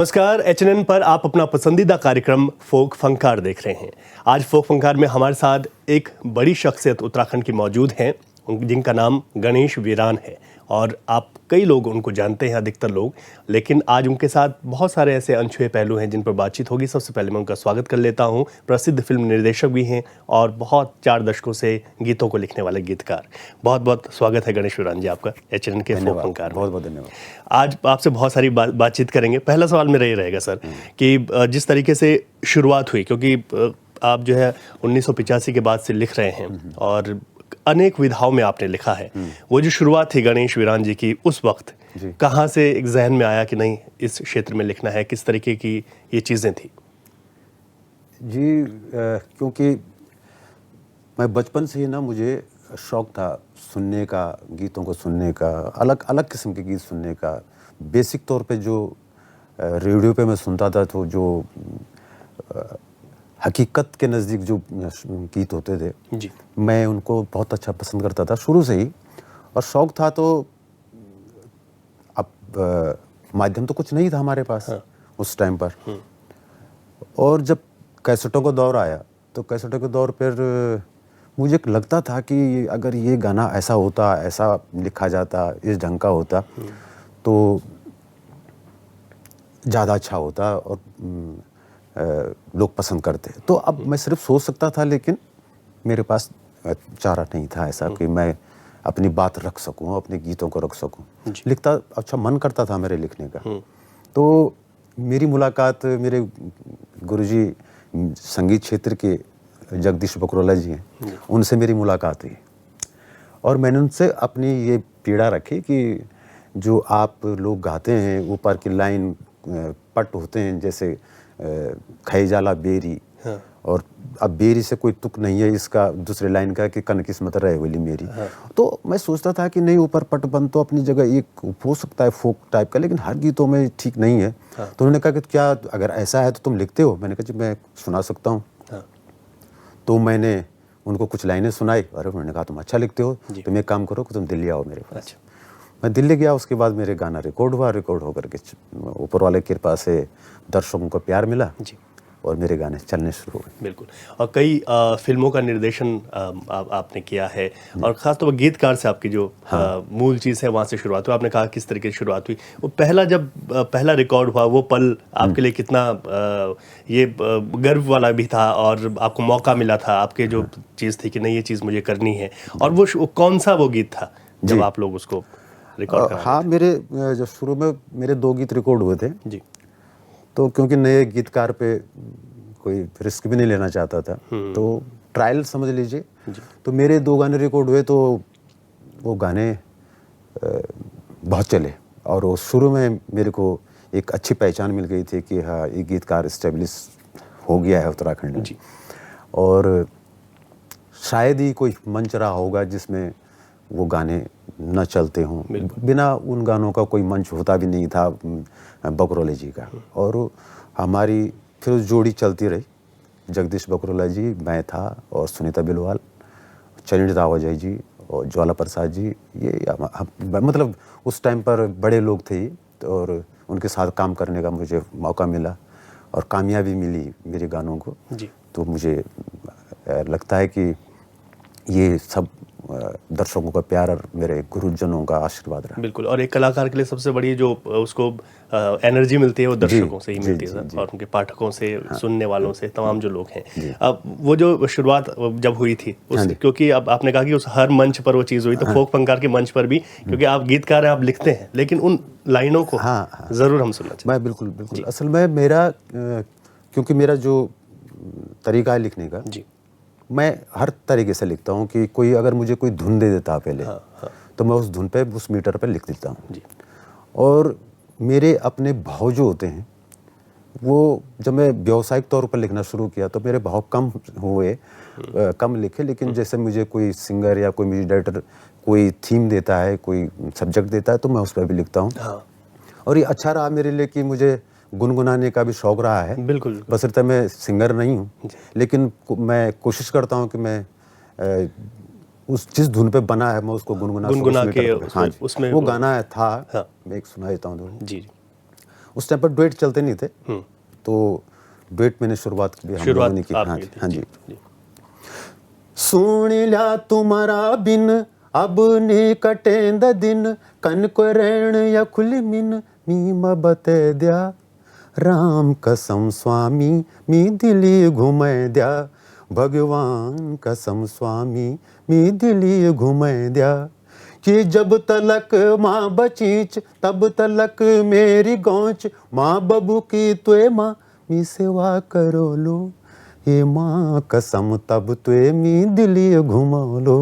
नमस्कार, एचएनएन पर आप अपना पसंदीदा कार्यक्रम फोक फंकार देख रहे हैं। आज फोक फंकार में हमारे साथ एक बड़ी शख्सियत उत्तराखंड की मौजूद हैं, जिनका नाम गणेश वीरान है और आप कई लोग उनको जानते हैं, अधिकतर लोग, लेकिन आज उनके साथ बहुत सारे ऐसे अनछुए पहलू हैं जिन पर बातचीत होगी। सबसे पहले मैं उनका स्वागत कर लेता हूं। प्रसिद्ध फिल्म निर्देशक भी हैं और बहुत 4 दशकों से गीतों को लिखने वाले गीतकार। बहुत बहुत स्वागत है गणेश वीरान जी आपका एचएनएन के फोक फंकार में। बहुत बहुत धन्यवाद। आज आपसे बहुत सारी बातचीत करेंगे। पहला सवाल मेरा ये रहेगा सर कि जिस तरीके से शुरुआत हुई, क्योंकि आप जो है 1985 के बाद से लिख रहे हैं और अनेक विधाओं में आपने लिखा है। वो जो शुरुआत थी गणेश वीरान जी की, उस वक्त कहाँ से एक जहन में आया कि नहीं इस क्षेत्र में लिखना है? किस तरीके की ये चीज़ें थी? जी, क्योंकि मैं बचपन से ही ना मुझे शौक़ था सुनने का, गीतों को सुनने का, अलग अलग किस्म के गीत सुनने का। बेसिक तौर पे जो रेडियो पे मैं सुनता था तो जो हकीकत के नज़दीक जो गीत होते थे जी, मैं उनको बहुत अच्छा पसंद करता था शुरू से ही। और शौक़ था तो अब माध्यम तो कुछ नहीं था हमारे पास उस टाइम पर। और जब कैसेटों का दौर आया तो कैसेटों के दौर पर मुझे लगता था कि अगर ये गाना ऐसा होता, ऐसा लिखा जाता, इस ढंग का होता तो ज़्यादा अच्छा होता और लोग पसंद करते। तो अब मैं सिर्फ सोच सकता था, लेकिन मेरे पास चारा नहीं था ऐसा कि मैं अपनी बात रख सकूं, अपने गीतों को रख सकूं। लिखता अच्छा मन करता था मेरे लिखने का। तो मेरी मुलाकात मेरे गुरुजी संगीत क्षेत्र के जगदीश बकरोला जी हैं, उनसे मेरी मुलाकात हुई और मैंने उनसे अपनी ये पीड़ा रखी कि जो आप लोग गाते हैं, ऊपर की लाइन पट होते हैं जैसे खैजाला बेरी, और अब बेरी से कोई तुक नहीं है इसका, दूसरे लाइन का कि कन किस्मत रहे वाली मेरी। तो मैं सोचता था कि नहीं, ऊपर पटबंद तो अपनी जगह एक हो सकता है फोक टाइप का, लेकिन हर गीतों में ठीक नहीं है। तो उन्होंने कहा कि क्या अगर ऐसा है तो तुम लिखते हो? मैंने कहा जी मैं सुना सकता हूँ। तो मैंने उनको कुछ लाइनें सुनाई और उन्होंने कहा तुम अच्छा लिखते हो, तुम एक काम करो कि तुम दिल्ली आओ मेरे पास। मैं दिल्ली गया, उसके बाद मेरे गाना रिकॉर्ड हुआ। रिकॉर्ड होकर के ऊपर वाले की कृपा से दर्शकों को प्यार मिला जी, और मेरे गाने चलने शुरू हो गए। बिल्कुल। और कई फिल्मों का निर्देशन आपने किया है और ख़ासतौर पर गीतकार से आपकी जो मूल चीज़ है वहाँ से शुरुआत हुई। आपने कहा किस तरीके से शुरुआत हुई, वो पहला जब पहला रिकॉर्ड हुआ वो पल आपके लिए कितना ये गर्व वाला भी था और आपको मौका मिला था, आपके जो चीज़ थी कि नहीं ये चीज़ मुझे करनी है, और वो कौन सा वो गीत था जब आप लोग उसको रिकॉर्ड करा? हाँ, मेरे जब शुरू में मेरे 2 गीत रिकॉर्ड हुए थे जी, तो क्योंकि नए गीतकार पे कोई रिस्क भी नहीं लेना चाहता था, तो ट्रायल समझ लीजिए। तो मेरे 2 गाने रिकॉर्ड हुए तो वो गाने बहुत चले और वो शुरू में मेरे को एक अच्छी पहचान मिल गई थी कि हाँ ये गीतकार इस्टेब्लिश हो गया है उत्तराखंड में। और शायद ही कोई मंच रहा होगा जिसमें वो गाने न चलते हों। बिना उन गानों का कोई मंच होता भी नहीं था बकरोला जी का। और हमारी फिर जोड़ी चलती रही, जगदीश बकरोला जी, मैं था और सुनीता बिलवाल, चरण रावत जी और ज्वाला प्रसाद जी। ये मतलब उस टाइम पर बड़े लोग थे और उनके साथ काम करने का मुझे मौका मिला और कामयाबी मिली मेरे गानों को जी। तो मुझे लगता है कि ये सब दर्शकों का प्यार और मेरे गुरुजनों का आशीर्वाद रहा। बिल्कुल। और एक कलाकार के लिए सबसे बड़ी जो उसको एनर्जी मिलती है वो दर्शकों से ही मिलती है और उनके पाठकों से, सुनने वालों से, तमाम जो लोग हैं। अब वो जो शुरुआत जब हुई थी क्योंकि अब आपने कहा कि उस हर मंच पर वो चीज़ हुई, तो फोक फंकार के मंच पर भी, क्योंकि आप गीतकार हैं, आप लिखते हैं, लेकिन उन लाइनों को ज़रूर हम सुनना चाहिए। मैं बिल्कुल असल में मेरा क्योंकि मेरा जो तरीका है लिखने का जी, मैं हर तरीके से लिखता हूँ कि कोई अगर मुझे कोई धुन दे देता है पहले तो मैं उस धुन पे उस मीटर पे लिख देता हूँ जी। और मेरे अपने भाव जो होते हैं वो जब मैं व्यावसायिक तौर पर लिखना शुरू किया तो मेरे भाव कम हुए, कम लिखे। लेकिन जैसे मुझे कोई सिंगर या कोई म्यूजिक डायरेक्टर कोई थीम देता है, कोई सब्जेक्ट देता है तो मैं उस पर भी लिखता हूँ। और ये अच्छा रहा मेरे लिए कि मुझे गुनगुनाने का भी शौक रहा है। बिल्कुल। बशर्ते मैं सिंगर नहीं हूँ, लेकिन मैं कोशिश करता हूँ कि मैं उस जिस धुन पे बना है मैं उसको गुनगुना के हाँ, उसमें वो गाना था। मैं एक सुना देता हूँ। जी। उस टाइम पर डुएट चलते नहीं थे, तो डुएट मैंने शुरुआत की, हम लोगों ने की। हाँ जी। सुन ल्या तुम्हारा बिन अब ने कटेंद दिन, कन को रैण या खुली मिन मी बते द्या, राम कसम स्वामी मी दिली घुमाए द्या, भगवान कसम स्वामी मी दिली घुमाए द्या, कि जब तलक माँ बचीच तब तलक मेरी गौच, माँ बबू की तुए माँ मी सेवा करो लो, ये माँ कसम तब तुए मी दिली घुमा लो,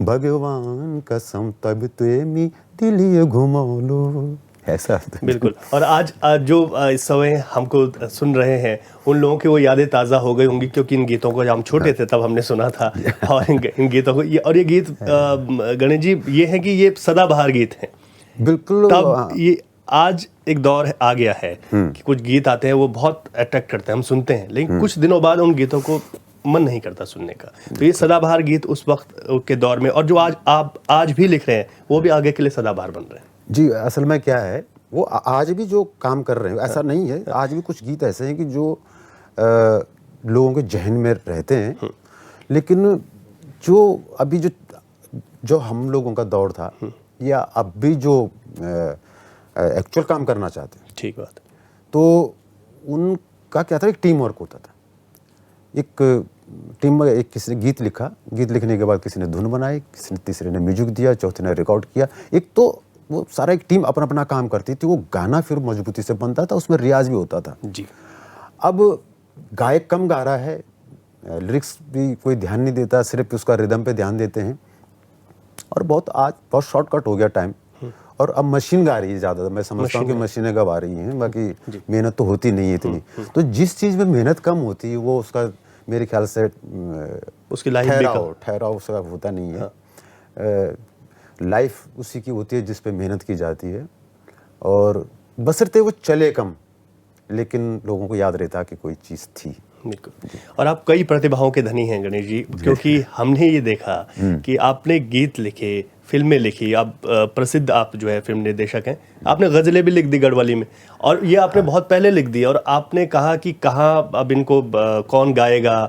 भगवान कसम तब तुए मी दिली घुमा लो। ऐसा बिल्कुल। और आज जो इस समय हमको सुन रहे हैं उन लोगों की वो यादें ताज़ा हो गई होंगी, क्योंकि इन गीतों को जब हम छोटे थे तब हमने सुना था। और इन गीतों को ये गीत गणेश जी ये है कि ये सदाबहार गीत हैं। बिल्कुल। तब ये आज एक दौर आ गया है कि कुछ गीत आते हैं वो बहुत अट्रैक्ट करते हैं, हम सुनते हैं, लेकिन कुछ दिनों बाद उन गीतों को मन नहीं करता सुनने का। तो ये सदाबहार गीत उस वक्त के दौर में, और जो आप आज भी लिख रहे हैं वो भी आगे के लिए सदाबहार बन रहे हैं। जी, असल में क्या है, वो आज भी जो काम कर रहे हैं ऐसा नहीं है, आज भी कुछ गीत ऐसे हैं कि जो लोगों के जहन में रहते हैं, लेकिन जो अभी जो हम लोगों का दौर था या अब भी जो एक्चुअल काम करना चाहते हैं, ठीक बात, तो उनका क्या था, एक टीम वर्क होता था। एक टीम में एक किसी ने गीत लिखा, गीत लिखने के बाद किसी ने धुन बनाई, किसी ने, तीसरे ने म्यूजिक दिया, चौथे ने रिकॉर्ड किया। एक तो वो सारा एक टीम अपना अपना काम करती थी, वो गाना फिर मजबूती से बनता था, उसमें रियाज भी होता था जी। अब गायक कम गा रहा है, लिरिक्स भी कोई ध्यान नहीं देता, सिर्फ उसका रिदम पे ध्यान देते हैं, और बहुत शॉर्टकट हो गया टाइम, और अब मशीन गा रही है ज़्यादा। मैं समझता हूँ कि मशीनें गवा रही हैं, बाकी मेहनत तो होती नहीं है इतनी। तो जिस चीज़ में मेहनत कम होती है वो उसका मेरे ख्याल से उसकी ठहराव उसका होता नहीं है। लाइफ उसी की होती है जिस पे मेहनत की जाती है, और बशर्ते वो चले कम, लेकिन लोगों को याद रहता कि कोई चीज़ थी। बिल्कुल। और आप कई प्रतिभाओं के धनी हैं गणेश जी, क्योंकि हमने ये देखा कि आपने गीत लिखे, फिल्में लिखी, आप प्रसिद्ध आप जो है फिल्म निर्देशक हैं, आपने गज़लें भी लिख दी गढ़वाली में, और ये आपने बहुत पहले लिख दी, और आपने कहा कि कहाँ अब इनको कौन गाएगा,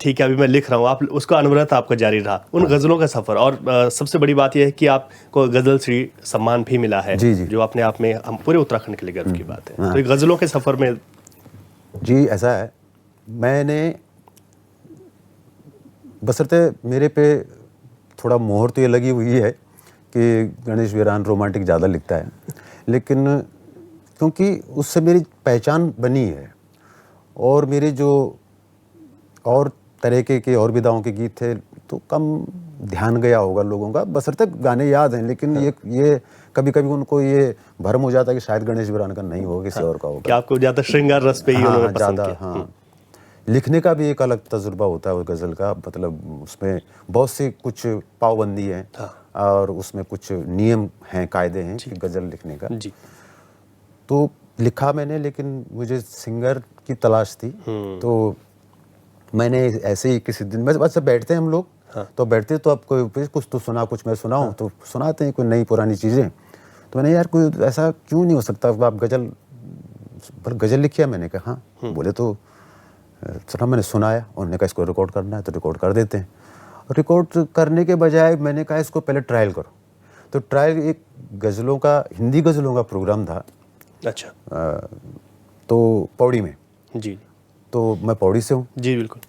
ठीक है अभी मैं लिख रहा हूँ, आप उसका अनवरत आपका जारी रहा उन गज़लों का सफ़र। और सबसे बड़ी बात यह है कि आपको गज़ल श्री सम्मान भी मिला है, जो अपने आप में हम पूरे उत्तराखंड के लिए गर्व की बात है। तो ये गज़लों के सफ़र में जी ऐसा है, मैंने बशर्ते मेरे पे थोड़ा मोहर तो ये लगी हुई है कि गणेश वीरान रोमांटिक ज़्यादा लिखता है, लेकिन क्योंकि उससे मेरी पहचान बनी है, और मेरे जो और तरह के और विधाओं के गीत थे तो कम ध्यान गया होगा लोगों का, बशर्ते गाने याद हैं, लेकिन ये कभी कभी उनको ये भ्रम हो जाता है कि शायद गणेश वीरान का नहीं होगा, किसी और का होगा। कि आपको ज़्यादा श्रृंगार रस पे ही उन्होंने पसंद किया। हाँ, लिखने का भी एक अलग तजुर्बा होता है उस गज़ल का, मतलब उसमें बहुत सी कुछ पाबंदी है, और उसमें कुछ नियम हैं, कायदे हैं कि गज़ल लिखने का। तो लिखा मैंने, लेकिन मुझे सिंगर की तलाश थी, तो मैंने ऐसे ही किसी दिन बस बैठते हैं हम लोग, तो बैठते तो आप कोई कुछ तो सुना, कुछ मैं सुनाऊं, तो सुनाते हैं कोई नई पुरानी चीज़ें। तो मैंने यार कोई ऐसा क्यों नहीं हो सकता, आप गज़ल लिखिए। मैंने कहा हाँ, बोले तो चलो, मैंने सुनाया, उन्होंने कहा इसको रिकॉर्ड करना है तो रिकॉर्ड कर देते हैं। रिकॉर्ड करने के बजाय मैंने कहा इसको पहले ट्रायल करो, तो ट्रायल एक गज़लों का, हिंदी गज़लों का प्रोग्राम था। अच्छा। तो पौड़ी में, जी, तो मैं पौड़ी से हूँ। जी बिल्कुल।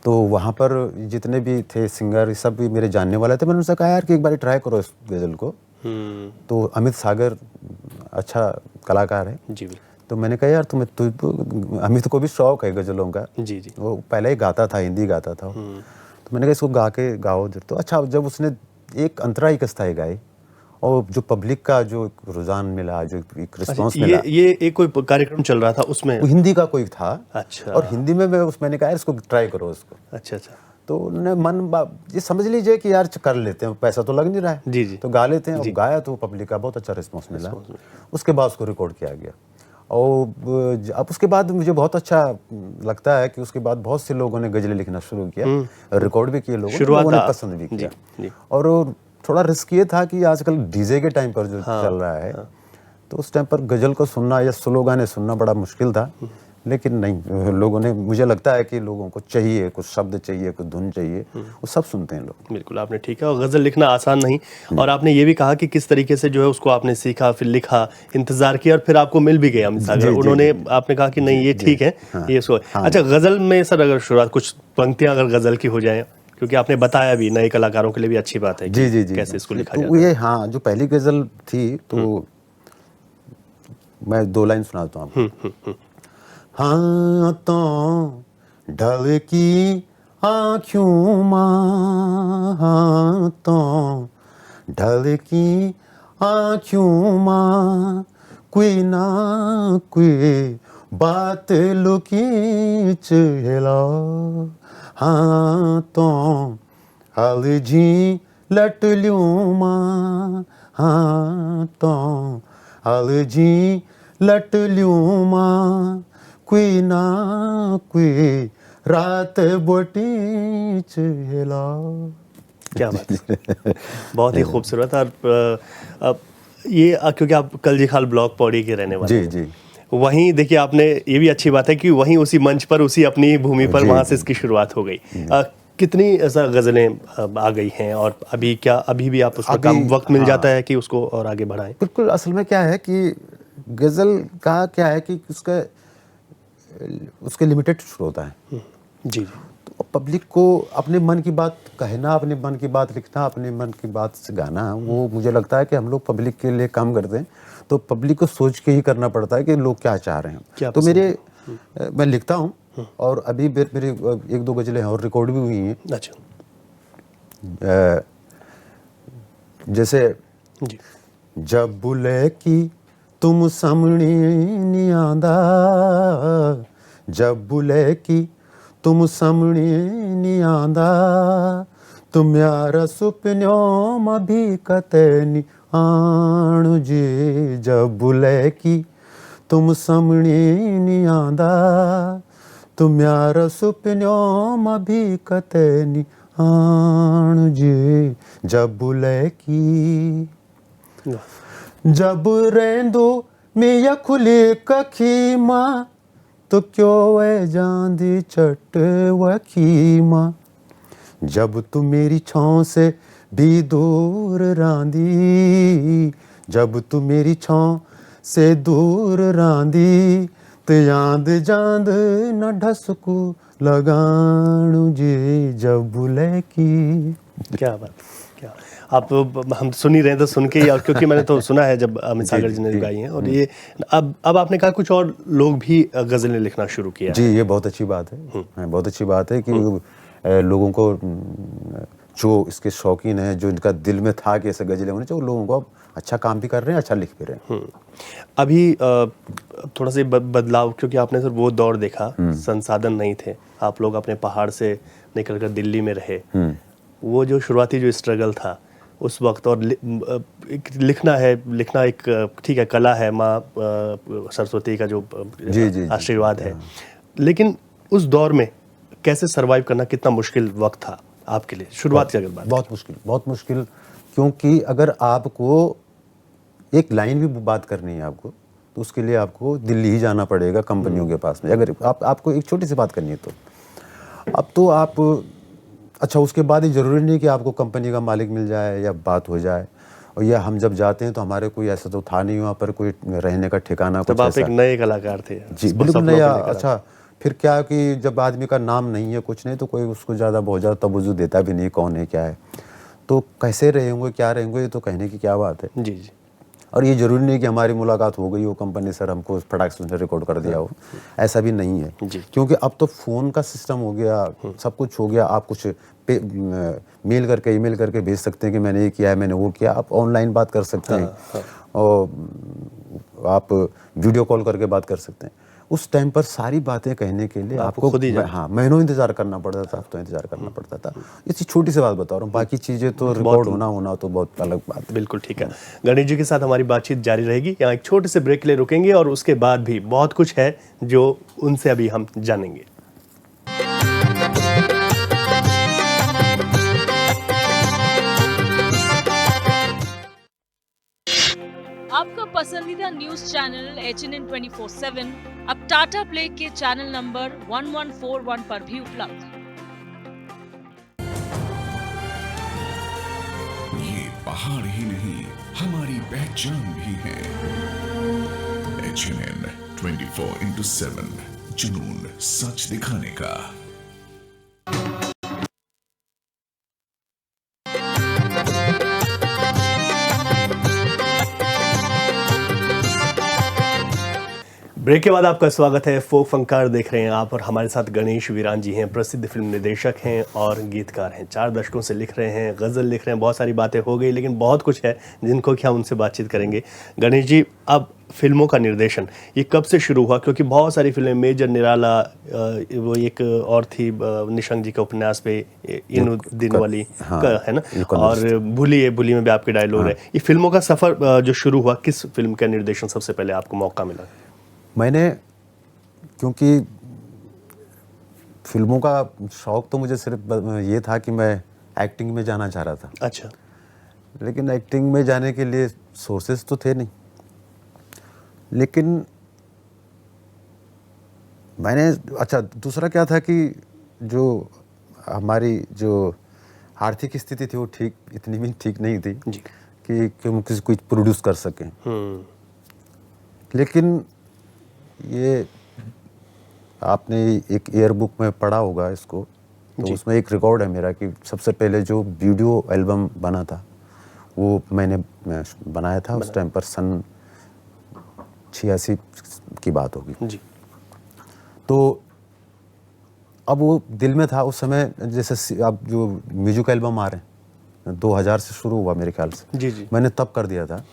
तो वहाँ पर जितने भी थे सिंगर, सब भी मेरे जानने वाले थे। मैंने उनसे कहा यार कि एक बार ट्राई करो इस गज़ल को। तो अमित सागर अच्छा कलाकार है। जी। तो मैंने कहा यार अमित को भी शौक है गज़लों का। जी। वो पहले ही गाता था, हिंदी गाता था। तो मैंने कहा इसको गाओ। तो अच्छा, जब उसने एक अंतरा ही कस्ता गाई, और जो पब्लिक का जो रुझान मिला, जो एक रिस्पांस मिला, ये एक कोई कार्यक्रम चल रहा था उसमें, हिंदी का कोई था। अच्छा। और हिंदी में मैंने कहा इसको ट्राई करो इसको। अच्छा। तो उन्होंने ये समझ लीजिए कि यार कर लेते हैं, पैसा तो लग नहीं रहा है। जी। तो गा लेते हैं। और गाया तो पब्लिक का बहुत अच्छा रिस्पांस मिला। उसके बाद उसको रिकॉर्ड किया गया, और अब उसके बाद मुझे बहुत अच्छा लगता है कि उसके बाद बहुत से लोगों ने गज़लें लिखना शुरू किया, रिकॉर्ड भी किए, लोगों ने पसंद भी किया। और थोड़ा रिस्क ये था कि आजकल डीजे के टाइम पर जो चल रहा है, तो उस टाइम पर गज़ल को सुनना या स्लो गाने सुनना बड़ा मुश्किल था, लेकिन नहीं, लोगों ने, मुझे लगता है कि लोगों को चाहिए, कुछ शब्द चाहिए, कुछ धुन चाहिए, वो सब सुनते हैं लोग। बिल्कुल, आपने ठीक है। और गज़ल लिखना आसान नहीं, और आपने ये भी कहा कि किस तरीके से जो है उसको आपने सीखा, फिर लिखा, इंतज़ार किया, और फिर आपको मिल भी गया अमित सागर। जी, जी, उन्होंने, जी। आपने कहा कि नहीं ये ठीक है, हाँ, ये इसको। हाँ। अच्छा, गज़ल में सर अगर शुरुआत कुछ पंक्तियाँ अगर गज़ल की हो जाएँ, क्योंकि आपने बताया भी नए कलाकारों के लिए भी अच्छी बात है जी, कि जी, जी, कैसे जी। इसको लिखा तो जाता है। ये, हाँ, जो पहली गज़ल थी, तो मैं 2 लाइन सुनाता हूँ आपको। हाँ तो ढल की आँखों माँ, हाँ तो ढल की आँखों माँ, कोई ना कोई बात लुकी चला, हाँ तो अलझी लट ल्यूं माँ, हाँ तो अलझी लट ल्यूं माँ, कोई ना कोई रात बोटी चला। क्या बात है, बहुत ही खूबसूरत। और ये क्योंकि आप कलजी खाल ब्लॉक पौड़ी के रहने वाले जी, हैं, जी। वहीं देखिए आपने, ये भी अच्छी बात है कि वहीं उसी मंच पर, उसी अपनी भूमि पर, जी, वहाँ से जी। इसकी शुरुआत हो गई। कितनी ऐसा गज़लें आ गई हैं, और अभी क्या, अभी भी आप उस पर कम अभी, वक्त मिल जाता हाँ, है कि उसको और आगे बढ़ाएं? बिल्कुल। असल में क्या है कि गज़ल का क्या है कि उसके लिमिटेड श्रोता है। जी जी। तो पब्लिक को अपने मन की बात कहना, अपने मन की बात लिखना, अपने मन की बात से गाना, वो मुझे लगता है कि हम लोग पब्लिक के लिए काम करते हैं, तो पब्लिक को सोच के ही करना पड़ता है कि लोग क्या चाह रहे क्या हैं। तो पसंद मैं लिखता हूँ, और अभी मेरे 1-2 गज़लें हैं और रिकॉर्ड भी हुई हैं। अच्छा। अ, जैसे जी। जब बुले की तुम सामने नहीं आंदा, जब बुले की तुम सामने नहीं आंदा, तुम यार सुपनों में भी कते नहीं आण जी, जब बुले की तुम सामने नहीं आंदा, तुम यार सुपनों में भी कते नहीं आण जी, जब बुले की। जब रेंदो मिया खुली कखी माँ, तो क्यों है जांदी चट वखी माँ, जब तू मेरी छाँव से भी दूर रांदी, जब तू मेरी छाँव से दूर रांदी, तो याद जांद न ढसकू लगाणु जी, जब बुले की। क्या बात, क्या आप, हम सुन ही रहे हैं तो सुन के ही, और क्योंकि मैंने तो सुना है जब अमित जी, सागर जी ने जी, गाई हैं, और ये अब आपने कहा कुछ और लोग भी गज़लें लिखना शुरू किया जी, है। ये बहुत अच्छी बात है। बहुत अच्छी बात है कि लोगों को, जो इसके शौकीन हैं, जो इनका दिल में था कि ऐसे गज़लें होनी चाहिए, वो लोगों को अब अच्छा काम भी कर रहे हैं, अच्छा लिख भी रहे हैं। अभी थोड़ा सा बदलाव, क्योंकि आपने सर वो दौर देखा, संसाधन नहीं थे, आप लोग अपने पहाड़ से निकलकर दिल्ली में रहे, वो जो शुरुआती जो स्ट्रगल था उस वक्त, और लिखना एक ठीक है, कला है, माँ सरस्वती का जो जी, जी, आशीर्वाद है, लेकिन उस दौर में कैसे सरवाइव करना कितना मुश्किल वक्त था आपके लिए, शुरुआत की अगर बात? बहुत मुश्किल, क्योंकि अगर आपको एक लाइन भी बात करनी है आपको, तो उसके लिए आपको दिल्ली ही जाना पड़ेगा, कंपनियों के पास में। अगर आपको एक छोटी सी बात करनी है, तो अब तो आप, अच्छा, उसके बाद ये ज़रूरी नहीं कि आपको कंपनी का मालिक मिल जाए या बात हो जाए, और या हम जब जाते हैं तो हमारे कोई ऐसा तो था नहीं वहाँ पर कोई रहने का ठिकाना, तब कुछ आप ऐसा। एक नए कलाकार थे जी, बिल्कुल नया। अच्छा, फिर क्या कि जब आदमी का नाम नहीं है, कुछ नहीं, तो कोई उसको बहुत ज़्यादा तवज्जो देता भी नहीं, कौन है क्या है, तो कैसे रहेंगे, क्या रहेंगे, ये तो कहने की क्या बात है। जी जी। और ये ज़रूरी नहीं कि हमारी मुलाकात हो गई हो, कंपनी सर हमको फटाक से रिकॉर्ड कर दिया हो, ऐसा भी नहीं है। क्योंकि अब तो फ़ोन का सिस्टम हो गया, सब कुछ हो गया, आप कुछ मेल करके, ईमेल करके भेज सकते हैं कि मैंने ये किया है, मैंने वो किया, आप ऑनलाइन बात कर सकते हैं, और आप वीडियो कॉल करके बात कर सकते हैं। उस टाइम पर सारी बातें कहने के लिए आपको खुद ही हाँ, महीनों इंतजार करना पड़ता था, हफ्तों इंतजार करना पड़ता था। इसी छोटी सी बात बता रहा हूँ, बाकी चीज़ें तो रिकॉर्ड होना तो बहुत अलग बात है। बिल्कुल ठीक है। गणेश जी के साथ हमारी बातचीत जारी रहेगी, यहाँ एक छोटे से ब्रेक के लिए रुकेंगे, और उसके बाद भी बहुत कुछ है जो उनसे अभी हम जानेंगे। आपका पसंदीदा न्यूज चैनल HNN 24/7 अब टाटा प्ले के चैनल नंबर 1141 पर भी उपलब्ध है। ये पहाड़ ही नहीं, हमारी पहचान भी है। HNN 24/7, जुनून सच दिखाने का। ब्रेक के बाद आपका स्वागत है। फोक फंकार देख रहे हैं आप और हमारे साथ गणेश वीरान जी हैं, प्रसिद्ध फिल्म निर्देशक हैं और गीतकार हैं। 4 दशकों से लिख रहे हैं, गज़ल लिख रहे हैं। बहुत सारी बातें हो गई, लेकिन बहुत कुछ है जिनको कि हम उनसे बातचीत करेंगे। गणेश जी, अब फिल्मों का निर्देशन ये कब से शुरू हुआ? क्योंकि बहुत सारी फिल्में, मेजर निराला, वो एक और थी निशंक जी के उपन्यास पे, इन दिन वाली का है ना, और भूलिए भूली में भी आपके डायलॉग है। ये फिल्मों का सफ़र जो शुरू हुआ, किस फिल्म का निर्देशन सबसे पहले आपको मौका मिला? मैंने, क्योंकि फिल्मों का शौक तो मुझे सिर्फ ये था कि मैं एक्टिंग में जाना चाह रहा था। अच्छा। लेकिन एक्टिंग में जाने के लिए सोर्सेस तो थे नहीं। लेकिन मैंने, अच्छा, दूसरा क्या था कि जो हमारी जो आर्थिक स्थिति थी वो ठीक, इतनी भी ठीक नहीं थी जी। कि हम किसी कुछ प्रोड्यूस कर सकें। लेकिन ये आपने एक एयर बुक में पढ़ा होगा इसको, तो उसमें एक रिकॉर्ड है मेरा कि सबसे पहले जो वीडियो एल्बम बना था वो मैंने बनाया था। उस टाइम पर सन 86 की बात होगी जी। तो अब वो दिल में था उस समय। जैसे अब जो म्यूजिक एल्बम आ रहे हैं 2000 से शुरू हुआ मेरे ख्याल से। जी। मैंने तब कर दिया था।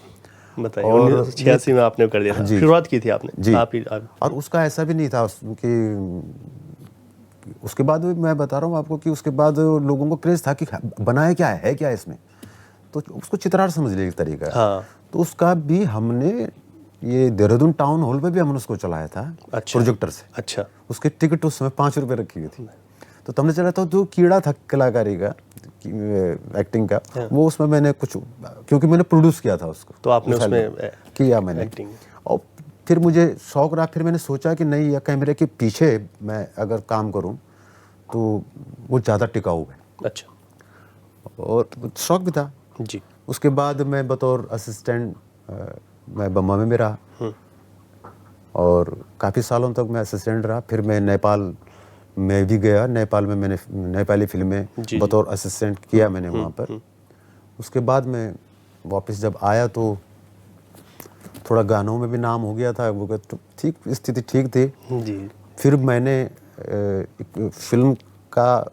बताइए, 1986 में आपने कर दिया था, शुरुआत की थी आपने जी। आप। और उसका ऐसा भी नहीं था कि उसके बाद मैं बता रहा हूँ आपको कि उसके बाद लोगों को क्रेज था कि बनाया क्या है क्या इसमें, तो उसको चित्रार समझ लिया एक तरीका है। हाँ। तो उसका भी हमने ये देहरादून टाउन हॉल पे भी हमने उसको चलाया था। अच्छा। प्रोजेक्टर से। अच्छा। उसकी टिकट उस समय 5 रुपए रखी हुई थी। तो तुमने चला था जो कीड़ा था कलाकारी का, एक्टिंग का, वो उसमें मैंने कुछ, क्योंकि मैंने प्रोड्यूस किया था उसको, तो आपने उसमें किया मैंने एक्टिंग। और फिर मुझे शौक रहा। फिर मैंने सोचा कि नहीं, या कैमरे के पीछे मैं अगर काम करूं तो वो ज़्यादा टिकाऊ है। अच्छा। और शौक भी था जी। उसके बाद मैं बतौर असिस्टेंट मैं बम्बा में भी रहा और काफ़ी सालों तक मैं असिस्टेंट रहा। फिर मैं नेपाल में भी गया। नेपाल में मैंने नेपाली फिल्में बतौर असिस्टेंट किया मैंने वहाँ पर। उसके बाद मैं वापस जब आया तो थोड़ा गानों में भी नाम हो गया था, वो तो ठीक, स्थिति ठीक थी जी। फिर मैंने एक फिल्म का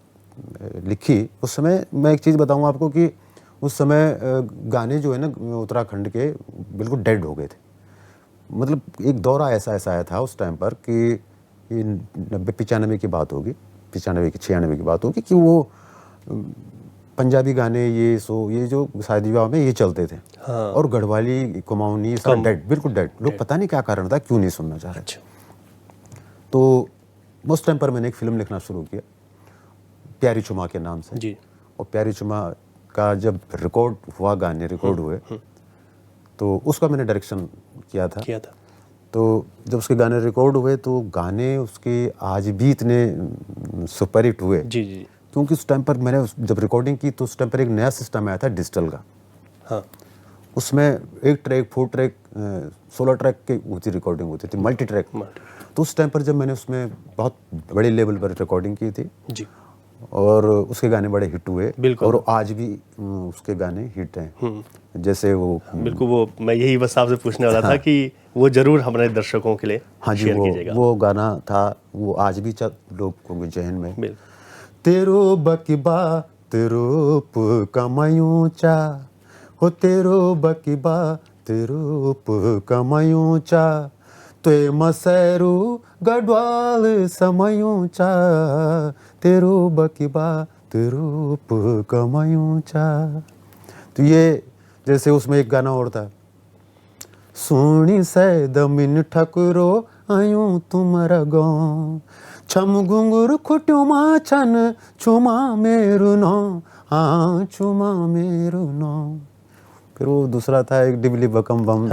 लिखी। उस समय मैं एक चीज़ बताऊँ आपको कि उस समय गाने जो है ना उत्तराखंड के बिल्कुल डेड हो गए थे। मतलब एक दौरा ऐसा आया था उस टाइम पर कि ये 90-95 की बात होगी, 95 की 96 की बात होगी, कि वो पंजाबी गाने ये जो शादी विवाह में ये चलते थे। हाँ। और गढ़वाली, कुमाऊनी, ये सब डेड, बिल्कुल डेड। लोग पता नहीं क्या कारण था, क्यों नहीं सुनना चाह रहे। अच्छा। तो उस टाइम पर मैंने एक फिल्म लिखना शुरू किया प्यारी चुमा के नाम से। जी। और प्यारी चुमा का जब रिकॉर्ड हुआ, गाने रिकॉर्ड हुए, तो उसका मैंने डायरेक्शन किया था। तो जब उसके गाने रिकॉर्ड हुए तो गाने उसके आज भी इतने सुपरहिट हुए। जी। क्योंकि उस टाइम पर मैंने जब रिकॉर्डिंग की तो उस टाइम पर एक नया सिस्टम आया था डिजिटल का। हाँ। उसमें एक ट्रैक, 4 ट्रैक, 16 ट्रैक की होती रिकॉर्डिंग होती थी, मल्टी ट्रैक। तो उस टाइम पर जब मैंने उसमें बहुत बड़े लेवल पर रिकॉर्डिंग की थी जी, और उसके गाने बड़े हिट हुए। बिल्कुल। और आज भी उसके गाने हिट हैं। जैसे वो बिल्कुल, वो मैं यही बस आपसे पूछने वाला था कि वो जरूर हमारे दर्शकों के लिए शेयर कीजिएगा। वो गाना था, वो आज भी लोगों के जहन में। तेरो बकीबा तेरो कमायूचा हो, तेरो बकीबा तेरो कमायूचा, ते मसैरू गढ़वाल समयूचा, तेरो बकीबा तेरो कमायूचा। तो ये जैसे उसमें एक गाना और था, सोनी से दमिन ठकुरो आयूं तुम्हारा गाँव, छम घुंगुर खुट्यो माछन छुमा मेरु नो, हाँ छुमा मेरु नो। फिर वो दूसरा था एक डिबली बकम बम,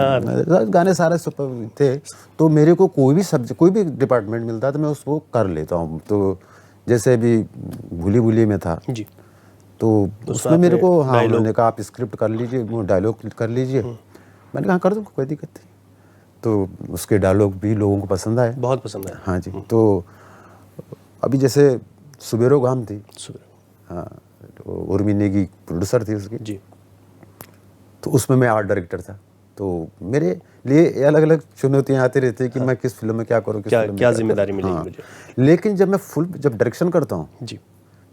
गाने सारे सुपर थे। तो मेरे को कोई भी सब्जेक्ट, कोई भी डिपार्टमेंट मिलता है तो मैं उसको कर लेता हूँ। तो जैसे अभी भूली भूली में था जी, तो उसमें मेरे को उन्होंने कहा आप स्क्रिप्ट कर लीजिए, वो डायलॉग कर लीजिए। मैंने कहा कर दूँ, कोई दिक्कत नहीं। तो उसके डायलॉग भी लोगों को पसंद आए, बहुत पसंद है। हाँ जी। तो अभी जैसे सुबेरो गाम थी, हाँ, तो उर्मी नेगी प्रोड्यूसर थी उसकी जी, तो उसमें मैं आर्ट डायरेक्टर था। तो मेरे लिए अलग अलग चुनौतियाँ आती रहती है कि मैं किस फिल्म में क्या करूँ, क्या जिम्मेदारी मिलेगी मुझे। लेकिन जब मैं जब डायरेक्शन करता हूँ जी,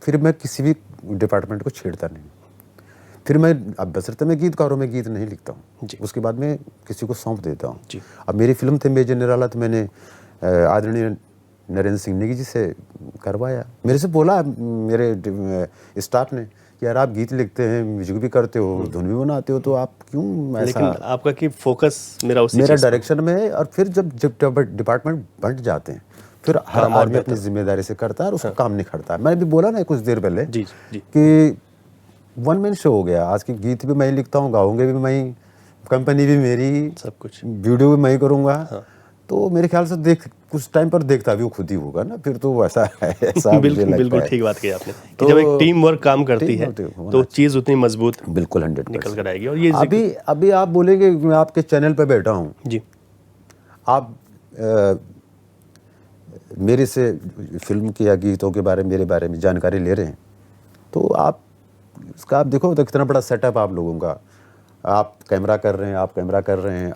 फिर मैं किसी भी डिपार्टमेंट को छेड़ता नहीं। फिर मैं अब बशर्ते मैं गीतकारों में गीत नहीं लिखता हूँ, उसके बाद में किसी को सौंप देता हूँ। अब मेरी फिल्म थे मेजर निराला, तो मैंने आदरणीय नरेंद्र सिंह नेगी जी से करवाया। मेरे से बोला मेरे स्टाफ ने कि यार आप गीत लिखते हैं, म्यूजिक भी करते हो, धुन भी बनाते हो, तो आप क्यों ऐसा। लेकिन आपका कि फोकस मेरा डायरेक्शन में है। और फिर जब डिपार्टमेंट बंट जाते हैं फिर हर आदमी अपनी जिम्मेदारी से करता है और उसका काम निखरता है। मैंने भी बोला ना कुछ देर पहले कि वन मैन शो हो गया। आज की गीत भी मैं लिखता हूँ, गाऊंगे भी मैं, कंपनी भी मेरी, सब कुछ, वीडियो भी मैं करूँगा। तो मेरे ख्याल से कुछ टाइम पर देखता भी वो खुद ही होगा ना, फिर तो ऐसा है। ऐसा बिल्कुल ठीक बात कही आपने कि जब एक टीम वर्क काम करती है तो चीज उतनी मजबूत बिल्कुल 100% निकल कर आएगी। और ये अभी आप बोलेंगे मैं आपके चैनल पे बैठा हूँ जी, आप मेरे से फिल्म की या गीतों के बारे में, मेरे बारे में जानकारी ले रहे हैं, तो आप देखो तो कितना बड़ा सेटअप आप लोगों का। आप कैमरा कर रहे हैं,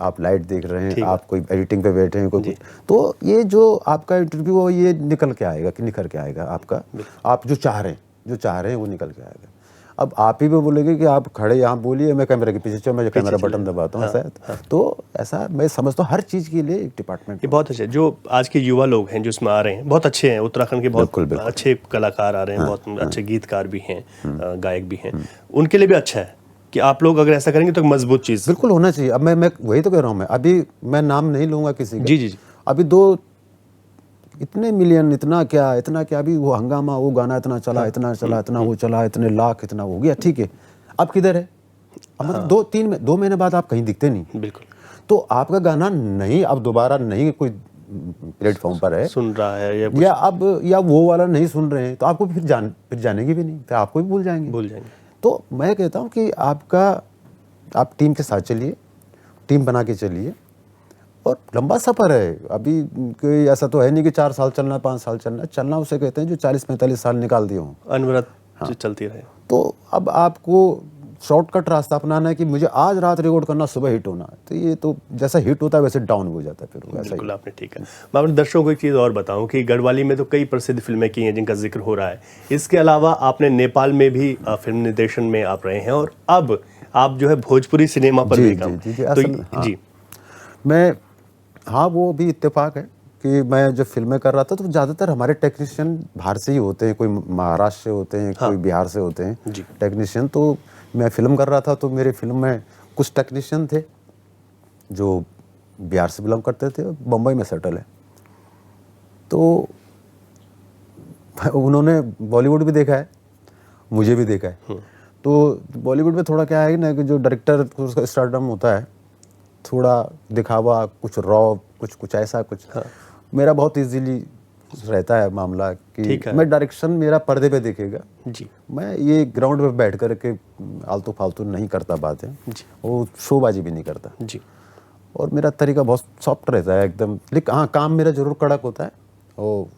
आप लाइट देख रहे हैं, आप कोई एडिटिंग पे बैठे हैं, कोई तो ये जो आपका इंटरव्यू हो ये निकल के आएगा आपका, आप जो चाह रहे हैं वो निकल के आएगा। अब आप ही भी बोलेंगे कि आप खड़े यहाँ बोलिए, मैं कैमरे के पीछे मैं कैमरा बटन दबाता हूँ, शायद। तो ऐसा मैं समझता हूँ हर चीज़ के लिए एक डिपार्टमेंट। ये बहुत अच्छे जो आज के युवा लोग हैं जो इसमें आ रहे हैं, बहुत अच्छे हैं। उत्तराखंड के बहुत अच्छे कलाकार आ रहे हैं, बहुत अच्छे गीतकार भी हैं, गायक भी हैं। उनके लिए भी अच्छा है कि आप लोग अगर ऐसा करेंगे तो मजबूत चीज़ बिल्कुल होना चाहिए। अब मैं वही तो कह रहा हूँ। मैं अभी मैं नाम नहीं लूँगा किसी का। जी, अभी इतने मिलियन, इतना क्या अभी वो हंगामा, वो गाना इतना चला, इतना वो चला, इतने लाख, इतना हो गया, ठीक है। अब किधर है? अब मतलब 2 महीने बाद आप कहीं दिखते नहीं। बिल्कुल। तो आपका गाना नहीं, अब दोबारा नहीं कोई प्लेटफॉर्म पर है, सुन रहा है या वो वाला नहीं सुन रहे हैं, तो आपको फिर जानेंगे भी नहीं, तो आपको भी भूल जाएंगे। तो मैं कहता हूँ कि आप टीम के साथ चलिए, टीम बना के चलिए, और लंबा सफ़र है। अभी कोई ऐसा तो है नहीं कि 4 साल चलना, 5 साल चलना उसे कहते हैं जो 40-45 साल निकाल दिए हों, अनवरत चलती रहे। तो अब आपको शॉर्टकट रास्ता अपनाना है कि मुझे आज रात रिकॉर्ड करना, सुबह हिट होना है, तो ये तो जैसा हिट होता है वैसे डाउन हो जाता है फिर वैसा। बिल्कुल, आपने ठीक है। मैं अपने दर्शकों को एक चीज़ और बताऊं कि गढ़वाली में तो कई प्रसिद्ध फिल्में की हैं जिनका जिक्र हो रहा है। इसके अलावा आपने नेपाल में भी फिल्म निर्देशन में आप रहे हैं, और अब आप जो है भोजपुरी सिनेमा पर भी काम। जी, हाँ, वो भी इत्तेफाक है कि मैं जब फिल्में कर रहा था तो ज़्यादातर हमारे टेक्नीशियन बाहर से ही होते हैं, कोई महाराष्ट्र से होते हैं, कोई बिहार से होते हैं टेक्नीशियन। तो मैं फिल्म कर रहा था तो मेरे फिल्म में कुछ टेक्नीशियन थे जो बिहार से बिलोंग करते थे, बम्बई में सेटल है। तो उन्होंने बॉलीवुड भी देखा है, मुझे भी देखा है। तो बॉलीवुड में थोड़ा क्या है ना कि जो डायरेक्टर उसका स्टारडम होता है, थोड़ा दिखावा, कुछ रॉ, कुछ ऐसा कुछ। मेरा बहुत इजीली रहता है मामला कि मैं डायरेक्शन मेरा पर्दे पे दिखेगा जी। मैं ये ग्राउंड पे बैठ कर के आलतू फालतू नहीं करता बातें, वो शोबाजी भी नहीं करता जी। और मेरा तरीका बहुत सॉफ्ट रहता है एकदम। लेकिन हाँ, काम मेरा जरूर कड़क होता है,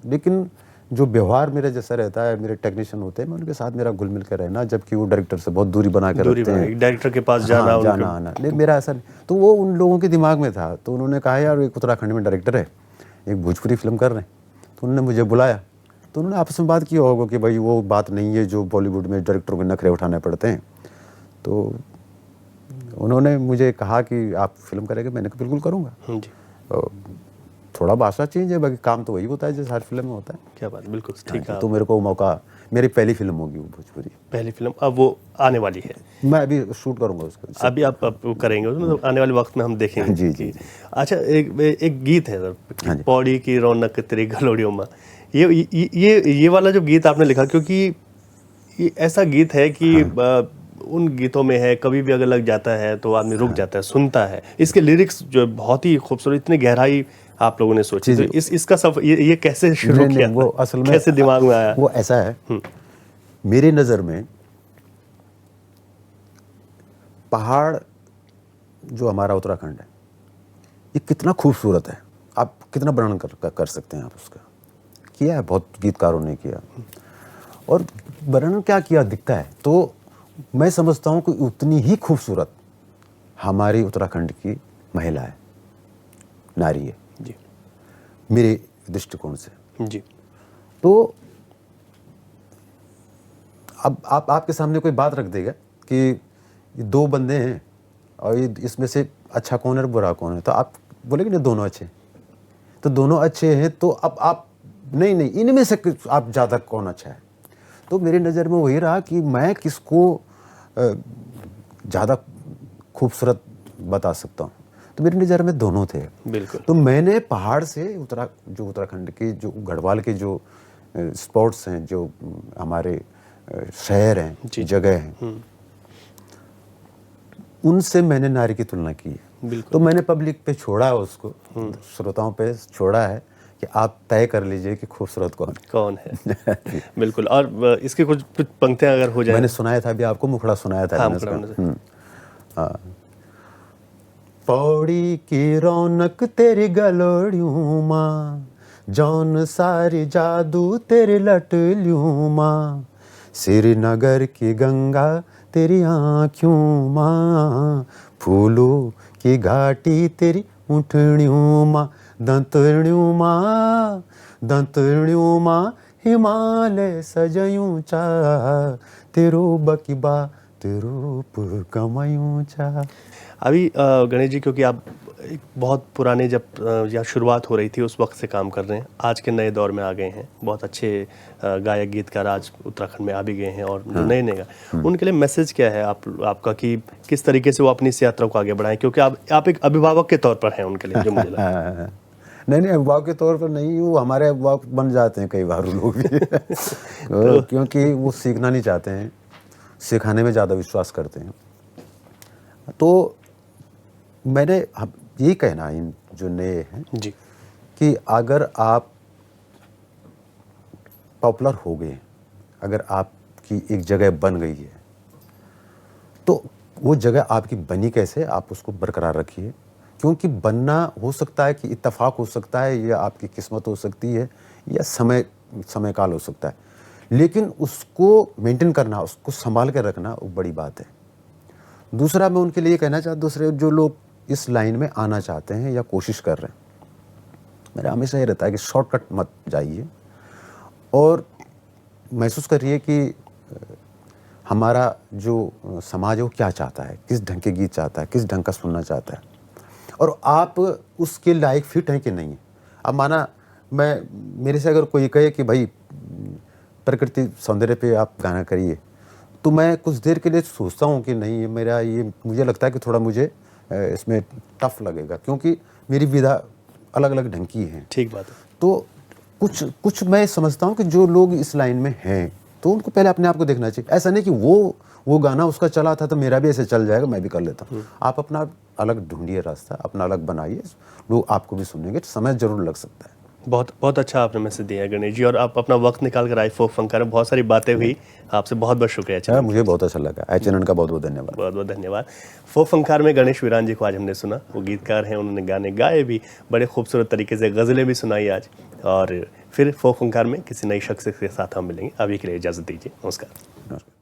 लेकिन जो व्यवहार मेरा जैसा रहता है, मेरे टेक्नीशियन होते हैं, मैं उनके साथ मेरा घुल मिल कर रहना, जबकि वो डायरेक्टर से बहुत दूरी बना कर रखते हैं, डायरेक्टर के पास जाना आना। नहीं, मेरा ऐसा नहीं। तो वो उन लोगों के दिमाग में था, तो उन्होंने कहा यार एक उत्तराखंड में डायरेक्टर है, एक भोजपुरी फिल्म कर रहे हैं, तो उन्होंने मुझे बुलाया। तो उन्होंने आपस में बात किया होगा कि भाई वो बात नहीं है जो बॉलीवुड में डायरेक्टरों के नखरे उठाने पड़ते हैं। तो उन्होंने मुझे कहा कि आप फिल्म करेंगे, मैंने कहा बिल्कुल करूँगा। थोड़ा भाषा चेंज है, बाकी काम तो वही होता है जैसे हर फिल्म में होता है। क्या बात, बिल्कुल ठीक है। तो मेरे को मौका, मेरी पहली फिल्म होगी वो भोजपुरी, पहली फिल्म अब वो आने वाली है। मैं अभी शूट करूंगा उसको, अभी आप करेंगे मतलब आने वाले वक्त में हम देखेंगे। जी जी। अच्छा, एक गीत है सर, पौड़ी की रौनक तेरी गलोड़ियों में, ये वाला जो गीत आपने लिखा, क्योंकि ये ऐसा गीत है कि उन गीतों में है, कभी भी अगर लग जाता है तो आदमी रुक जाता है, सुनता है। इसके लिरिक्स जो बहुत ही खूबसूरत, इतनी गहराई आप लोगों ने सोची, तो इसका सब ये कैसे शुरू नहीं, किया? वो असल में कैसे दिमाग में आया? वो ऐसा है, मेरी नज़र में पहाड़ जो हमारा उत्तराखंड है, ये कितना खूबसूरत है। आप कितना वर्णन कर सकते हैं आप उसका? किया है, बहुत गीतकारों ने किया, और वर्णन क्या किया दिखता है। तो मैं समझता हूँ कि उतनी ही खूबसूरत हमारी उत्तराखंड की महिला है, नारी है जी मेरे दृष्टिकोण से। जी। तो अब आपके सामने कोई बात रख देगा कि ये दो बंदे हैं और ये इसमें से अच्छा कौन है और बुरा कौन है, तो आप बोलेंगे नहीं दोनों अच्छे, तो दोनों अच्छे हैं, तो अब आप नहीं इनमें से आप ज़्यादा कौन अच्छा है। तो मेरी नज़र में वही रहा कि मैं किसको ज़्यादा खूबसूरत बता सकता हूँ, तो मेरी नज़र में दोनों थे। बिल्कुल। तो मैंने पहाड़ से जो उत्तराखंड के जो गढ़वाल के जो स्पॉट्स हैं, जो हमारे शहर हैं, जगह हैं, उनसे मैंने नारी की तुलना की है। तो मैंने पब्लिक पे छोड़ा है उसको, श्रोताओं पे छोड़ा है कि आप तय कर लीजिए कि खूबसूरत कौन है। बिल्कुल। और इसके कुछ पंक्तियां अगर हो जाए। मैंने सुनाया था अभी आपको, मुखड़ा सुनाया था। हाँ, पौड़ी की रौनक तेरी गलोड़ियों माँ, जौन सारी जादू तेरी लटलियों माँ, श्रीनगर की गंगा तेरी आँखों माँ, फूलों की घाटी तेरी उठणियों माँ, दंतणियों माँ, हिमालय सजयूं चा, तेरो बकीबा तेरो कमायूं चा। अभी गणेश जी, क्योंकि आप एक बहुत पुराने जब या शुरुआत हो रही थी उस वक्त से काम कर रहे हैं, आज के नए दौर में आ गए हैं, बहुत अच्छे गायक गीतकार आज उत्तराखंड में आ भी गए हैं, और जो नए उनके लिए मैसेज क्या है आपका कि किस तरीके से वो अपनी इस यात्रा को आगे बढ़ाएं, क्योंकि आप एक अभिभावक के तौर पर हैं उनके लिए, जो मुझे लगता नहीं अभिभावक के तौर पर नहीं, वो हमारे अभिभावक बन जाते हैं कई बार लोग क्योंकि वो सीखना नहीं चाहते हैं, सिखाने में ज़्यादा विश्वास करते हैं। तो मैंने यही कहना इन जो नए हैं जी कि अगर आप पॉपुलर हो गए, अगर आपकी एक जगह बन गई है, तो वो जगह आपकी बनी कैसे, आप उसको बरकरार रखिए। क्योंकि बनना हो सकता है कि इत्तेफाक हो सकता है, या आपकी किस्मत हो सकती है, या समय काल हो सकता है, लेकिन उसको मेंटेन करना, उसको संभाल के रखना वो बड़ी बात है। दूसरा मैं उनके लिए कहना चाहता, दूसरे जो लोग इस लाइन में आना चाहते हैं या कोशिश कर रहे हैं, मेरा हमेशा ये रहता है कि शॉर्टकट मत जाइए, और महसूस करिए कि हमारा जो समाज है वो क्या चाहता है, किस ढंग के गीत चाहता है, किस ढंग का सुनना चाहता है, और आप उसके लायक फिट हैं कि नहीं है। अब माना मेरे से अगर कोई कहे कि भाई प्रकृति सौंदर्य पे आप गाना करिए, तो मैं कुछ देर के लिए सोचता हूँ कि नहीं, मुझे लगता है कि थोड़ा मुझे इसमें टफ लगेगा, क्योंकि मेरी विधा अलग अलग ढंग की है। ठीक बात है। तो कुछ मैं समझता हूँ कि जो लोग इस लाइन में हैं, तो उनको पहले अपने आप को देखना चाहिए। ऐसा नहीं कि वो गाना उसका चला था तो मेरा भी ऐसे चल जाएगा, मैं भी कर लेता हूँ। आप अपना अलग ढूंढिए रास्ता, अपना अलग बनाइए, लोग आपको भी सुनेंगे, समय जरूर लग सकता है। बहुत बहुत अच्छा आपने मैसेज दिया है गणेश जी, और आप अपना वक्त निकाल कर आए फोक फंकार में, बहुत सारी बातें हुई, आपसे बहुत बहुत शुक्रिया। मुझे बहुत अच्छा लगा, एचएनएन का बहुत बहुत धन्यवाद। बहुत बहुत धन्यवाद। फोक फंकार में गणेश वीरान जी को आज हमने सुना, वो गीतकार हैं, उन्होंने गाने गाए भी, बड़े खूबसूरत तरीके से गज़लें भी सुनाई आज, और फिर फोक फंकार में किसी नई शख्स के साथ हम मिलेंगे। अभी के लिए इजाज़त दीजिए, नमस्कार।